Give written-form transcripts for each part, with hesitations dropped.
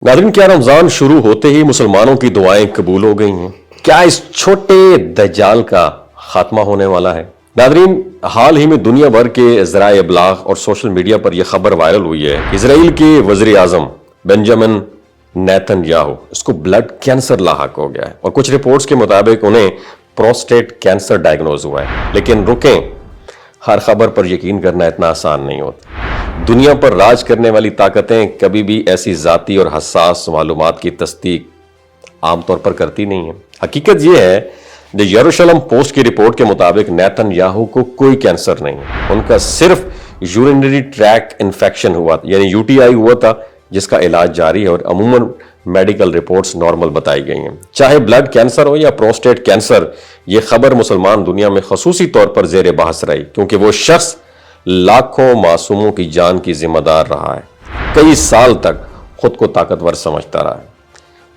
नाज़रीन, क्या रमजान शुरू होते ही मुसलमानों की दुआएं कबूल हो गई हैं? क्या इस छोटे दज्जाल का खात्मा होने वाला है? नाज़रीन, हाल ही में दुनिया भर के ज़राए इब्लाग और सोशल मीडिया पर यह खबर वायरल हुई है। इजराइल के वज़ीर आज़म बेंजामिन नेतन्याहू, उसको ब्लड कैंसर लाहक हो गया है और कुछ रिपोर्ट्स के मुताबिक उन्हें प्रोस्टेट कैंसर डायग्नोज हुआ है। लेकिन रुकें, हर खबर पर यकीन करना इतना आसान नहीं होता। दुनिया पर राज करने वाली ताकतें कभी भी ऐसी ज़ाती और हसास मालूमात की तस्दीक आमतौर पर करती नहीं है। हकीकत यह है, द यरूशलेम पोस्ट की रिपोर्ट के मुताबिक नेतन्याहू को कोई कैंसर नहीं है। उनका सिर्फ यूरिनरी ट्रैक्ट इन्फेक्शन हुआ, यानी यूटीआई हुआ था, जिसका इलाज जारी है और अमूमन मेडिकल रिपोर्ट्स नॉर्मल बताई गई हैं। चाहे ब्लड कैंसर हो या प्रोस्टेट कैंसर, यह खबर मुसलमान दुनिया में खसूसी तौर पर जेर बहस रही, क्योंकि वो शख्स लाखों मासूमों की जान की जिम्मेदार रहा है। कई साल तक खुद को ताकतवर समझता रहा है।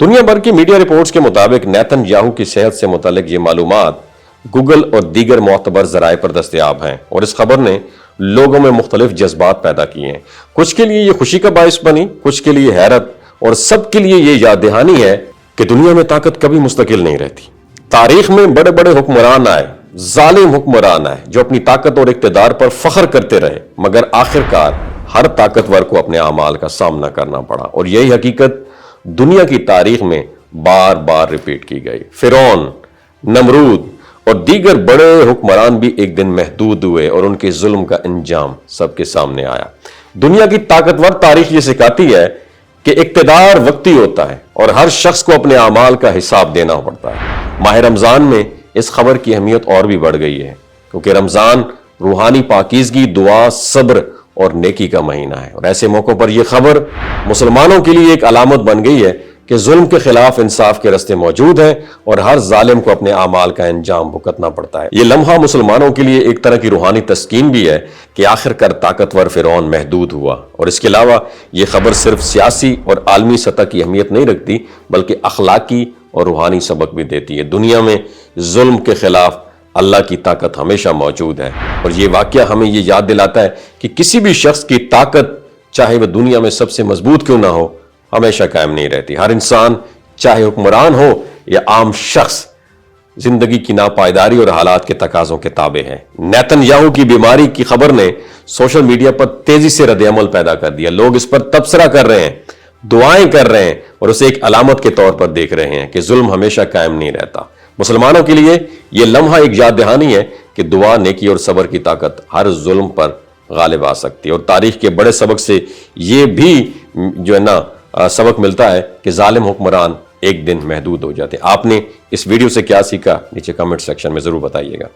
दुनिया भर की मीडिया रिपोर्ट्स के मुताबिक नेतन्याहू की सेहत से मुतालिक ये मालूमात गूगल और दीगर मोतबर जराए पर दस्तयाब हैं और इस खबर ने लोगों में मुख्तलिफ जज्बात पैदा किए हैं। कुछ के लिए ये खुशी का बायस बनी, कुछ के लिए हैरत, और सबके लिए ये याद दहानी है कि दुनिया में ताकत कभी मुस्तकिल नहीं रहती। तारीख में बड़े बड़े हुक्मरान आए, जालिम हुक्मरान आए, जो अपनी ताकत और इक़्तिदार पर फख्र करते रहे, मगर आखिरकार हर ताकतवर को अपने अमाल का सामना करना पड़ा और यही हकीकत दुनिया की तारीख में बार बार रिपीट की गई। फिरौन, नमरूद और दीगर बड़े हुक्मरान भी एक दिन महदूद हुए और उनके जुल्म का अंजाम सबके सामने आया। दुनिया की ताकतवर तारीख ये सिखाती है कि इक़्तिदार वक्ती होता है और हर शख्स को अपने अमाल का हिसाब देना पड़ता है। माह रमजान में इस खबर की अहमियत और भी बढ़ गई है, क्योंकि रमजान रूहानी पाकीज़गी, दुआ, सब्र और नेकी का महीना है और ऐसे मौकों पर यह खबर मुसलमानों के लिए एक अलामत बन गई है कि जुल्म के खिलाफ इंसाफ के रस्ते मौजूद हैं और हर जालिम को अपने अमाल का अंजाम भुगतना पड़ता है। यह लम्हा मुसलमानों के लिए एक तरह की रूहानी तस्कीन भी है कि आखिरकार ताकतवर फिरौन महदूद हुआ। और इसके अलावा यह खबर सिर्फ सियासी और आलमी सतह की अहमियत नहीं रखती, बल्कि अखलाकी और रूहानी सबक भी देती है। दुनिया में जुल्म के खिलाफ अल्लाह की ताकत हमेशा मौजूद है और ये वाकया हमें ये याद दिलाता है कि किसी भी शख्स की ताकत, चाहे वह दुनिया में सबसे मजबूत क्यों ना हो, हमेशा कायम नहीं रहती। हर इंसान, चाहे हुक्मरान हो या आम शख्स, जिंदगी की नापायदारी और हालात के तकाजों के ताबे है। नेतन्याहू की बीमारी की खबर ने सोशल मीडिया पर तेजी से रद्द-ए-अमल पैदा कर दिया। लोग इस पर तबसरा कर रहे हैं, दुआएं कर रहे हैं और उसे एक अलामत के तौर पर देख रहे हैं कि जुल्म हमेशा कायम नहीं रहता। मुसलमानों के लिए यह लम्हा एक याद दहानी है कि दुआ, नेकी और सब्र की ताकत हर जुल्म पर गालिब आ सकती है। और तारीख के बड़े सबक से यह भी जो है ना सबक मिलता है कि जालिम हुक्मरान एक दिन महदूद हो जाते हैं। आपने इस वीडियो से क्या सीखा, नीचे कमेंट सेक्शन में जरूर बताइएगा।